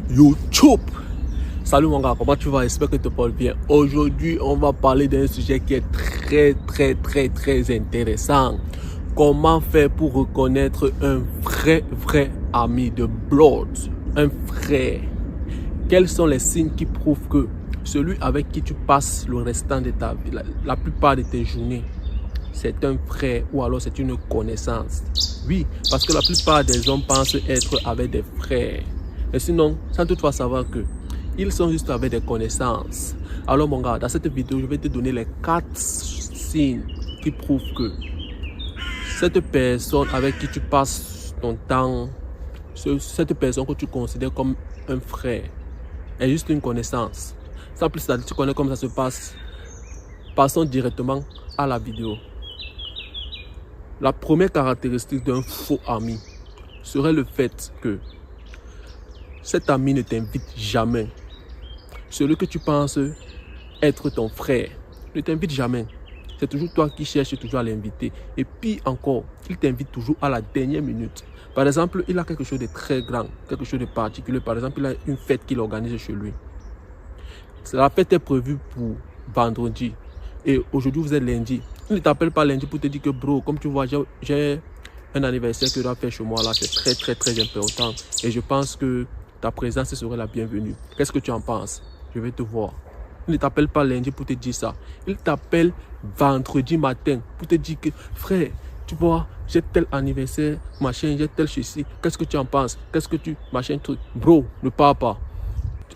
YouTube. Salut mon gars, comment tu vas? J'espère que tu te portes bien. Aujourd'hui, on va parler d'un sujet qui est très intéressant. Comment faire pour reconnaître un vrai ami de blood, un frère? Quels sont les signes qui prouvent que celui avec qui tu passes le restant de ta vie, la plupart de tes journées, c'est un frère ou alors c'est une connaissance? Oui, parce que la plupart des hommes pensent être avec des frères. Mais sinon, sans toutefois savoir que ils sont juste avec des connaissances. Alors mon gars, dans cette vidéo, je vais te donner les 4 signes qui prouvent que cette personne avec qui tu passes ton temps, cette personne que tu considères comme un frère, est juste une connaissance. Sans plus, tu connais comment ça se passe. Passons directement à la vidéo. La première caractéristique d'un faux ami serait le fait que cet ami ne t'invite jamais. Celui que tu penses être ton frère ne t'invite jamais. C'est toujours toi qui cherches toujours à l'inviter. Et puis encore, il t'invite toujours à la dernière minute. Par exemple, il a quelque chose de très grand, quelque chose de particulier. Par exemple, il a une fête qu'il organise chez lui. La fête est prévue pour vendredi. Et aujourd'hui, vous êtes lundi. Il ne t'appelle pas lundi pour te dire que bro, comme tu vois, j'ai un anniversaire que je dois faire chez moi là. C'est très important. Et je pense que ta présence serait la bienvenue. Qu'est-ce que tu en penses? Je vais te voir. Il ne t'appelle pas lundi pour te dire ça. Il t'appelle vendredi matin pour te dire que frère, tu vois, j'ai tel anniversaire, machin, j'ai tel ceci. Qu'est-ce que tu en penses? Qu'est-ce que tu, machin, truc. Bro, ne pars pas.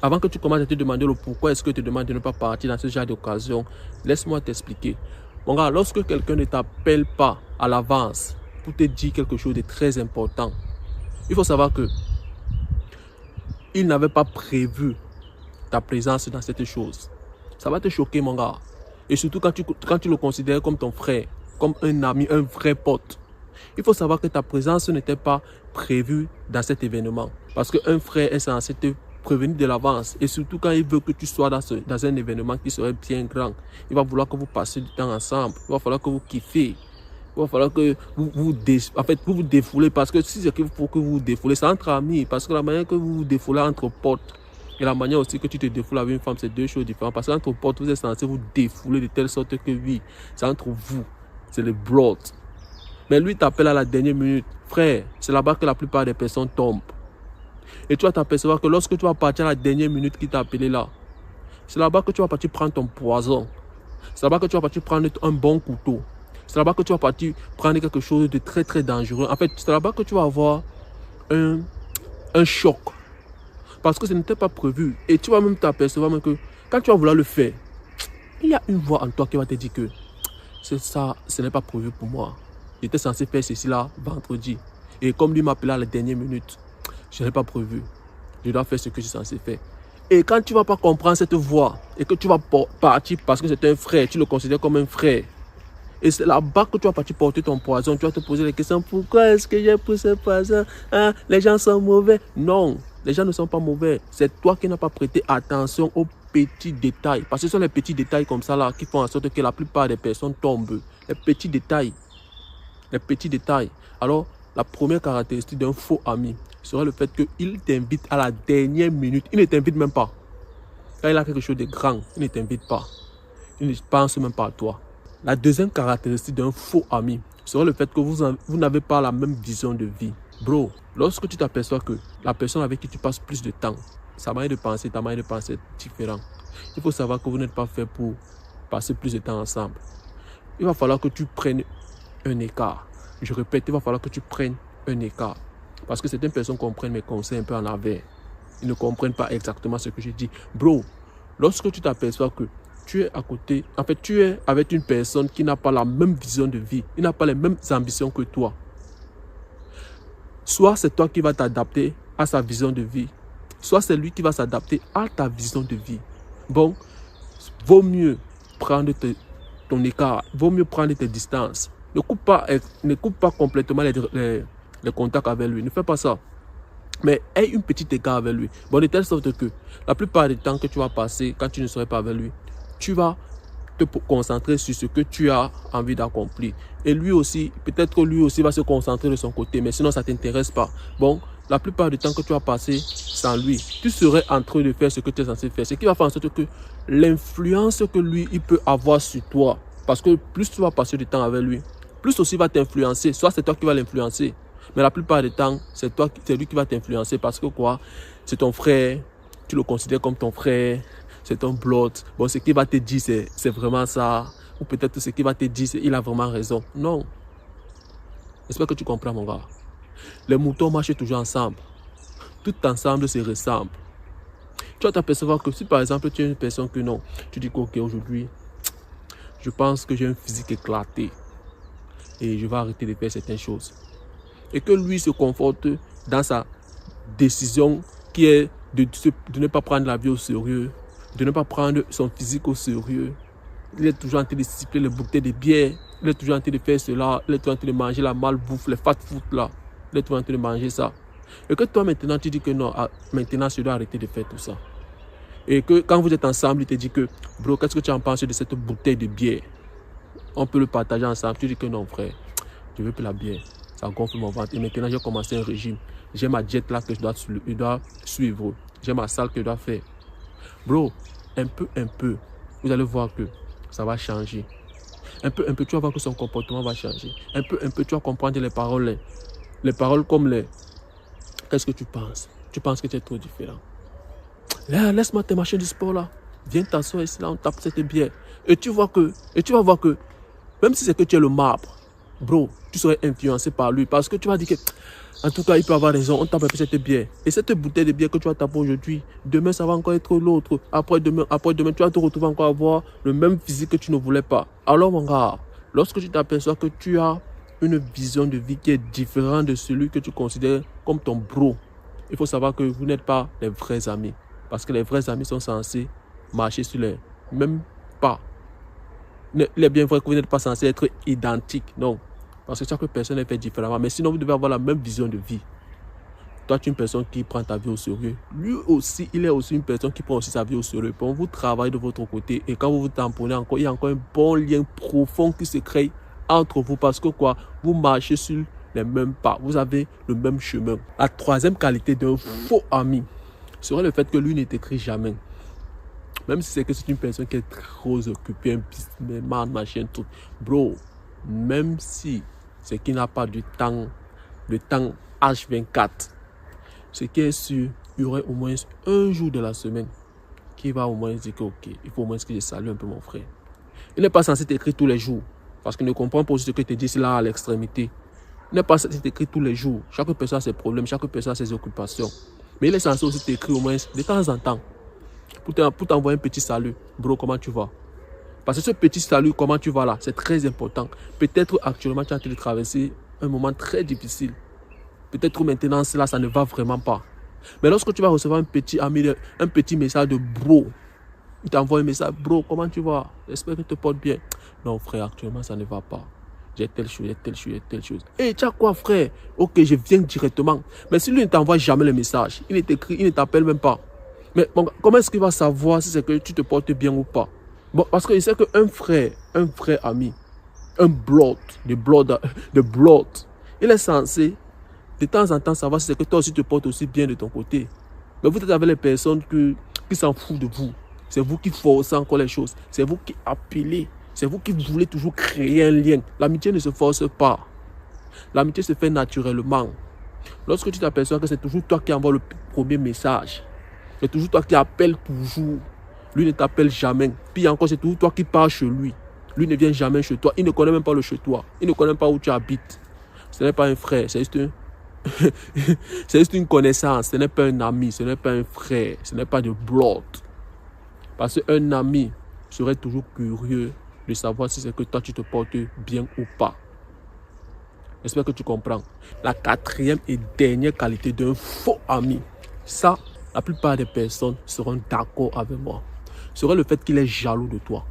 Avant que tu commences à te demander le pourquoi est-ce que tu te demandes de ne pas partir dans ce genre d'occasion, laisse-moi t'expliquer. Mon gars, lorsque quelqu'un ne t'appelle pas à l'avance pour te dire quelque chose de très important, il faut savoir que il n'avait pas prévu ta présence dans cette chose. Ça va te choquer, mon gars. Et surtout quand tu le considères comme ton frère, comme un ami, un vrai pote. Il faut savoir que ta présence n'était pas prévue dans cet événement. Parce qu'un frère est censé te prévenir de l'avance. Et surtout quand il veut que tu sois dans un événement qui serait bien grand. Il va vouloir que vous passiez du temps ensemble. Il va falloir que vous kiffez. Il va falloir que vous vous défoulez. Parce que si c'est qu'il faut que vous vous défoulez, c'est entre amis. Parce que la manière que vous vous défoulez entre potes et la manière aussi que tu te défoules avec une femme, c'est deux choses différentes. Parce qu'entre potes, vous êtes censé vous défouler de telle sorte que oui, c'est entre vous. C'est le blood. Mais lui t'appelle à la dernière minute. Frère, c'est là-bas que la plupart des personnes tombent. Et tu vas t'apercevoir que lorsque tu vas partir à la dernière minute qu'il t'a appelé là, c'est là-bas que tu vas partir prendre ton poison. C'est là-bas que tu vas partir prendre un bon couteau. C'est là-bas que tu vas partir prendre quelque chose de très dangereux. En fait, c'est là-bas que tu vas avoir un choc. Parce que ce n'était pas prévu. Et tu vas même t'apercevoir que quand tu vas vouloir le faire, il y a une voix en toi qui va te dire que ça, ce n'est pas prévu pour moi. J'étais censé faire ceci là vendredi. Et comme lui m'appelait à la dernière minute, je n'ai pas prévu. Je dois faire ce que je suis censé faire. Et quand tu ne vas pas comprendre cette voix et que tu vas partir parce que c'est un frère, tu le considères comme un frère. Et c'est là-bas que tu vas partir porter ton poison. Tu vas te poser les questions. Pourquoi est-ce que j'ai pris ce poison? Hein? Les gens sont mauvais. Non, les gens ne sont pas mauvais. C'est toi qui n'as pas prêté attention aux petits détails. Parce que ce sont les petits détails comme ça là qui font en sorte que la plupart des personnes tombent. Les petits détails. Les petits détails. Alors, la première caractéristique d'un faux ami serait le fait qu'il t'invite à la dernière minute. Il ne t'invite même pas. Quand il a quelque chose de grand, il ne t'invite pas. Il ne pense même pas à toi. La deuxième caractéristique d'un faux ami serait le fait que vous n'avez pas la même vision de vie. Bro, lorsque tu t'aperçois que la personne avec qui tu passes plus de temps, sa manière de penser, ta manière de penser est différente. Il faut savoir que vous n'êtes pas fait pour passer plus de temps ensemble. Il va falloir que tu prennes un écart. Je répète, il va falloir que tu prennes un écart. Parce que certaines personnes comprennent mes conseils un peu en envers. Ils ne comprennent pas exactement ce que je dis. Bro, lorsque tu t'aperçois que tu es à côté, en fait, tu es avec une personne qui n'a pas la même vision de vie, il n'a pas les mêmes ambitions que toi. Soit c'est toi qui vas t'adapter à sa vision de vie, soit c'est lui qui va s'adapter à ta vision de vie. Bon, vaut mieux prendre ton écart, vaut mieux prendre tes distances. Ne coupe pas complètement les contacts avec lui, ne fais pas ça. Mais aie une petite écart avec lui. Bon, de telle sorte que la plupart du temps que tu vas passer, quand tu ne serais pas avec lui, tu vas te concentrer sur ce que tu as envie d'accomplir. Et lui aussi, peut-être que lui aussi va se concentrer de son côté, mais sinon ça ne t'intéresse pas. Bon, la plupart du temps que tu vas passer sans lui. Tu serais en train de faire ce que tu es censé faire. Ce qui va faire en sorte que l'influence que lui, il peut avoir sur toi, parce que plus tu vas passer du temps avec lui, plus aussi il va t'influencer. Soit c'est toi qui vas l'influencer, mais la plupart du temps, c'est lui qui va t'influencer parce que quoi? C'est ton frère, tu le considères comme ton frère, c'est ton blood. Bon, ce qu'il va te dire, c'est vraiment ça. Ou peut-être ce qu'il va te dire, il a vraiment raison. Non. J'espère que tu comprends, mon gars. Les moutons marchent toujours ensemble. Tout ensemble se ressemble. Tu vas t'apercevoir que si par exemple tu es une personne que non, tu dis qu'aujourd'hui, je pense que j'ai un physique éclaté et je vais arrêter de faire certaines choses. Et que lui se conforte dans sa décision qui est de ne pas prendre la vie au sérieux, de ne pas prendre son physique au sérieux. Il est toujours en train de siffler les bouteilles de bière, il est toujours en train de faire cela, il est toujours en train de manger la malbouffe, les fast food là, il est toujours en train de manger ça. Et que toi maintenant tu dis que non, maintenant je dois arrêter de faire tout ça. Et que quand vous êtes ensemble, il te dit que bro, qu'est-ce que tu en penses de cette bouteille de bière? On peut le partager ensemble. Tu dis que non frère, je veux plus la bière, ça gonfle mon ventre. Et maintenant j'ai commencé un régime. J'ai ma diète là que je dois suivre. J'ai ma salle que je dois faire. Bro, un peu, vous allez voir que ça va changer. Un peu, tu vas voir que son comportement va changer. Un peu, tu vas comprendre les paroles. Les paroles comme les... Qu'est-ce que tu penses? Tu penses que tu es trop différent. Là, laisse-moi tes machines du sport là. Viens t'asseoir ici là, on tape cette bière. Et tu vas voir que, même si c'est que tu es le marbre, bro, tu serais influencé par lui. Parce que tu vas dire que, en tout cas, il peut avoir raison, on tape un peu cette bière. Et cette bouteille de bière que tu vas taper aujourd'hui, demain ça va encore être l'autre. Après-demain, tu vas te retrouver encore à avoir le même physique que tu ne voulais pas. Alors mon gars, lorsque tu t'aperçois que tu as une vision de vie qui est différente de celui que tu considères comme ton bro, il faut savoir que vous n'êtes pas les vrais amis. Parce que les vrais amis sont censés marcher sur les mêmes pas. Il est bien vrai que vous n'êtes pas censés être identiques, non. Parce que chaque personne est fait différemment. Mais sinon, vous devez avoir la même vision de vie. Toi, tu es une personne qui prend ta vie au sérieux. Lui aussi, il est aussi une personne qui prend aussi sa vie au sérieux. Bon, vous travaillez de votre côté. Et quand vous vous tamponnez encore, il y a encore un bon lien profond qui se crée entre vous. Parce que quoi, vous marchez sur les mêmes pas. Vous avez le même chemin. La troisième qualité d'un faux ami serait le fait que lui ne t'écrit jamais. Même si c'est une personne qui est trop occupée, un businessman, machin, tout. Bro, même si c'est qu'il n'a pas du temps, le temps H24, ce qui est sûr, il y aurait au moins un jour de la semaine qui va au moins dire que ok, il faut au moins que je salue un peu mon frère. Il n'est pas censé t'écrire tous les jours, parce qu'il ne comprend pas ce que tu dis là à l'extrémité. Il n'est pas censé t'écrire tous les jours. Chaque personne a ses problèmes, chaque personne a ses occupations. Mais il est censé aussi t'écrire au moins de temps en temps. Pour t'envoyer un petit salut. Bro, comment tu vas? Parce que ce petit salut, comment tu vas là, c'est très important. Peut-être actuellement, tu es en train de traverser un moment très difficile. Peut-être maintenant, là, ça ne va vraiment pas. Mais lorsque tu vas recevoir un petit message de bro, il t'envoie un message, bro, comment tu vas? J'espère que tu te portes bien. Non, frère, actuellement, ça ne va pas. J'ai telle chose, j'ai telle chose, j'ai telle chose. Hey, tu as quoi, frère? Ok, je viens directement. Mais si lui ne t'envoie jamais le message, il ne t'écrit, il ne t'appelle même pas. Mais bon, comment est-ce qu'il va savoir si c'est que tu te portes bien ou pas? Bon, parce qu'il sait qu'un frère, un vrai ami, un blood, de blood, il est censé de temps en temps savoir si c'est que toi aussi te portes aussi bien de ton côté. Mais vous êtes avec les personnes qui s'en foutent de vous. C'est vous qui forcez encore les choses. C'est vous qui appelez. C'est vous qui voulez toujours créer un lien. L'amitié ne se force pas. L'amitié se fait naturellement. Lorsque tu t'aperçois que c'est toujours toi qui envoie le premier message, c'est toujours toi qui appelles toujours. Lui ne t'appelle jamais. Puis encore, c'est toujours toi qui pars chez lui. Lui ne vient jamais chez toi. Il ne connaît même pas le chez toi. Il ne connaît pas où tu habites. Ce n'est pas un frère. C'est juste une connaissance. Ce n'est pas un ami. Ce n'est pas un frère. Ce n'est pas de blood. Parce qu'un ami serait toujours curieux de savoir si c'est que toi tu te portes bien ou pas. J'espère que tu comprends. La quatrième et dernière qualité d'un faux ami. Ça, la plupart des personnes seront d'accord avec moi. Serait le fait qu'il est jaloux de toi.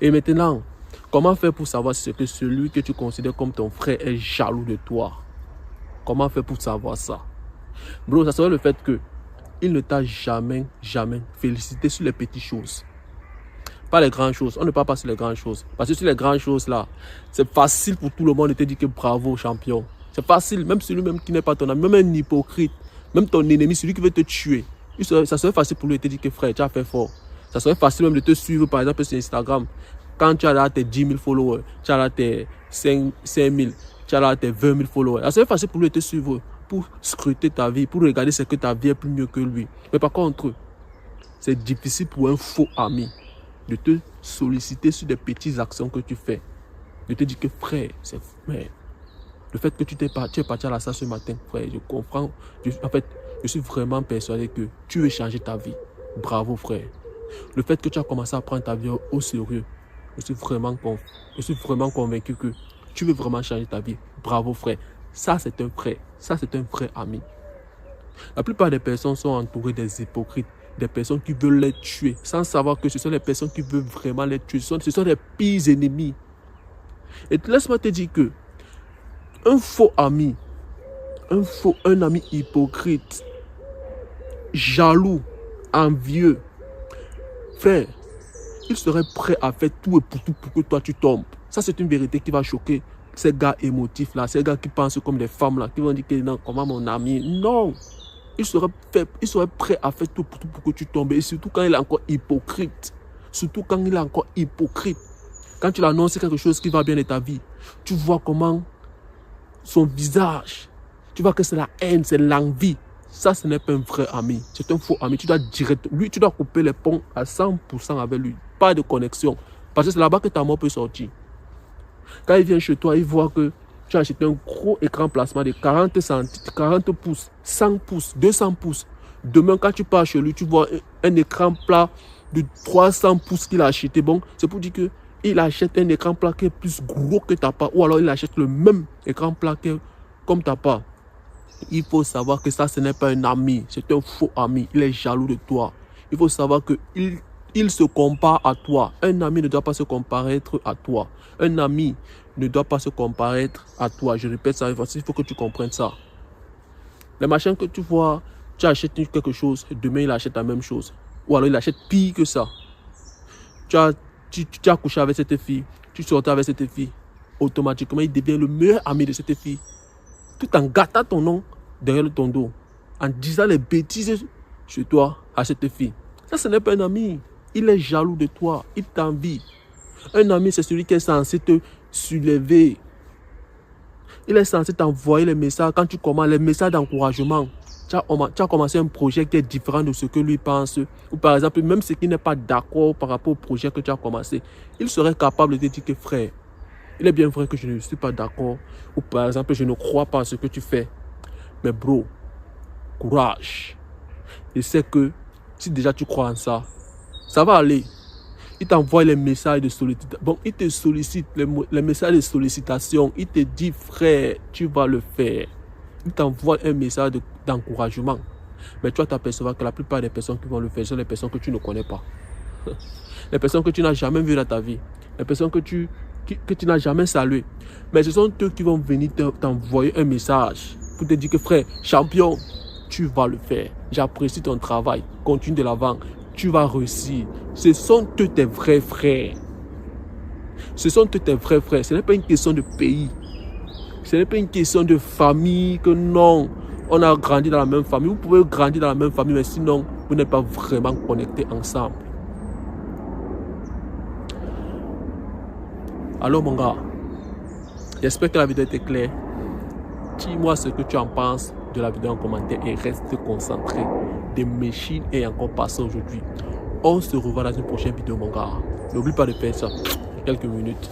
Et maintenant, comment faire pour savoir si c'est que celui que tu considères comme ton frère est jaloux de toi? Comment faire pour savoir ça? Bro, ça serait le fait que il ne t'a jamais félicité sur les petites choses. Pas les grandes choses. On ne parle pas sur les grandes choses. Parce que sur les grandes choses là, c'est facile pour tout le monde de te dire que bravo champion. C'est facile, même celui même qui n'est pas ton ami, même un hypocrite, Même ton ennemi, celui qui veut te tuer, ça serait facile pour lui de te dire que frère, tu as fait fort. Ça serait facile même de te suivre, par exemple, sur Instagram. Quand tu as là tes 10 000 followers, tu as là tes 5 000, tu as là tes 20 000 followers. Ça serait facile pour lui de te suivre, pour scruter ta vie, pour regarder ce que ta vie est plus mieux que lui. Mais par contre, c'est difficile pour un faux ami de te solliciter sur des petites actions que tu fais. De te dire que frère, c'est frère. Le fait que tu es parti à la salle ce matin, frère, je comprends. En fait, je suis vraiment persuadé que tu veux changer ta vie. Bravo, frère. Le fait que tu as commencé à prendre ta vie au sérieux, je suis vraiment convaincu que tu veux vraiment changer ta vie. Bravo, frère. Ça, c'est un frère. Ça, c'est un vrai ami. La plupart des personnes sont entourées des hypocrites, des personnes qui veulent les tuer, sans savoir que ce sont les personnes qui veulent vraiment les tuer. Ce sont les pires ennemis. Et laisse-moi te dire que un faux ami, un ami hypocrite, jaloux, envieux, frère, il serait prêt à faire tout et pour tout pour que toi tu tombes. Ça, c'est une vérité qui va choquer ces gars émotifs là, ces gars qui pensent comme des femmes là, qui vont dire que non, comment mon ami, non. Il serait prêt à faire tout pour que tu tombes. Et surtout quand il est encore hypocrite. Quand tu l'annonces quelque chose qui va bien de ta vie, tu vois comment son visage, tu vois que c'est la haine, c'est l'envie. Ça, ce n'est pas un vrai ami. C'est un faux ami. Tu dois couper les ponts à 100% avec lui. Pas de connexion. Parce que c'est là-bas que ta mort peut sortir. Quand il vient chez toi, il voit que tu as acheté un gros écran plasma de 40 pouces, 100 pouces, 200 pouces. Demain, quand tu pars chez lui, tu vois un écran plat de 300 pouces qu'il a acheté. Bon, c'est pour dire qu'il achète un écran plat qui est plus gros que ta part. Ou alors, il achète le même écran plat comme ta part. Il faut savoir que ça, ce n'est pas un ami. C'est un faux ami. Il est jaloux de toi. Il faut savoir qu'il se compare à toi. Un ami ne doit pas se comparer à toi. Un ami ne doit pas se comparer à toi. Je répète ça, il faut que tu comprennes ça. Les machins que tu vois, tu achètes quelque chose, demain il achète la même chose. Ou alors il achète pire que ça. Tu as couché avec cette fille, tu sortais avec cette fille. Automatiquement, il devient le meilleur ami de cette fille. Tout en gâtant ton nom derrière ton dos. En disant les bêtises chez toi à cette fille. Ça, ce n'est pas un ami. Il est jaloux de toi. Il t'envie. Un ami, c'est celui qui est censé te soulever. Il est censé t'envoyer les messages quand tu commences, les messages d'encouragement. Tu as commencé un projet qui est différent de ce que lui pense. Ou par exemple, même ce qui n'est pas d'accord par rapport au projet que tu as commencé. Il serait capable de te dire que frère, il est bien vrai que je ne suis pas d'accord. Ou par exemple, je ne crois pas à ce que tu fais. Mais bro, courage. Je sais que si déjà tu crois en ça, ça va aller. Il t'envoie les messages de sollicitation. Bon, il te sollicite, les messages de sollicitation. Il te dit, frère, tu vas le faire. Il t'envoie un message d'encouragement. Mais tu vas t'apercevoir que la plupart des personnes qui vont le faire sont les personnes que tu ne connais pas. Les personnes que tu n'as jamais vues dans ta vie. Les personnes que tu n'as jamais saluées. Mais ce sont eux qui vont venir t'envoyer un message pour te dire que frère, champion, tu vas le faire. J'apprécie ton travail. Continue de l'avant. Tu vas réussir. Ce sont eux tes vrais frères. Ce sont eux tes vrais frères. Ce n'est pas une question de pays. Ce n'est pas une question de famille que non. On a grandi dans la même famille. Vous pouvez grandir dans la même famille, mais sinon, vous n'êtes pas vraiment connectés ensemble. Alors mon gars, j'espère que la vidéo était claire. Dis-moi ce que tu en penses de la vidéo en commentaire et reste concentré. Des machines et encore passé aujourd'hui. On se revoit dans une prochaine vidéo mon gars. N'oublie pas de faire ça. Quelques minutes.